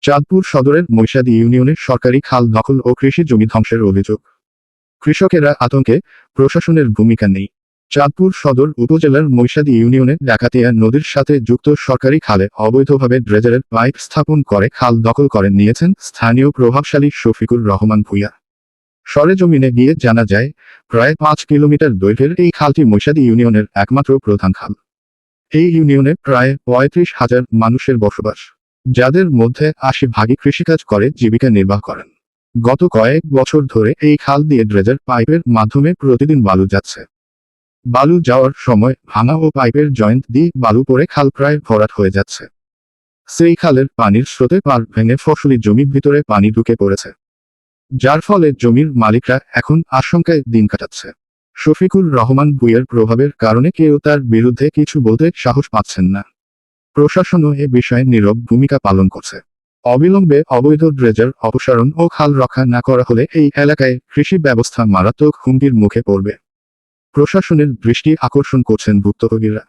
চাঁদপুর সদরের মৈশাদী ইউনিয়নের সরকারি খাল দখল ও কৃষি জমি ধ্বংসের অভিযোগ। কৃষকেরা আতঙ্কে, প্রশাসনের ভূমিকা নেই। চাঁদপুর সদর উপজেলার মৈশাদী ইউনিয়নের ডাকাতিয়া নদীর সাথে যুক্ত সরকারি খালে অবৈধভাবে ড্রেজারের পাইপ স্থাপন করে খাল দখল করে নিয়েছেন স্থানীয় প্রভাবশালী শফিকুর রহমান ভূঁইয়া। সরেজমিনে গিয়ে জানা যায়, প্রায় 5 কিলোমিটার দৈর্ঘ্যের এই খালটি মৈশাদী ইউনিয়নের একমাত্র প্রধান খাল। এই ইউনিয়নে প্রায় 35,000 মানুষের বসবাস, যাদের মধ্যে 80% কৃষিকাজ করে জীবিকা নির্বাহ করেন। গত কয়েক বছর ধরে এই খাল দিয়ে ড্রেজার পাইপের মাধ্যমে প্রতিদিন বালু যাচ্ছে। বালু যাওয়ার সময় ভাঙা ও পাইপের জয়েন্ট দিয়ে বালু পড়ে খাল প্রায় ভরাট হয়ে যাচ্ছে। সেই খালের পানির স্রোতে পার ভেঙে ফসলি জমির ভিতরে পানি ঢুকে পড়েছে, যার ফলে জমির মালিকরা এখন আশঙ্কায় দিন কাটাচ্ছে। শফিকুর রহমান ভূঁইয়ার প্রভাবের কারণে কেউ তার বিরুদ্ধে কিছু বলতে সাহস পাচ্ছেন না। প্রশাসনও এ বিষয়ে নীরব ভূমিকা পালন করছে। অবিলম্বে অবৈধ ড্রেজার অপসারণ ও খাল রক্ষা না করা হলে এই এলাকায় কৃষি ব্যবস্থা মারাত্মক হুমকির মুখে পড়বে। প্রশাসনের দৃষ্টি আকর্ষণ করছেন ভুক্তভোগীরা।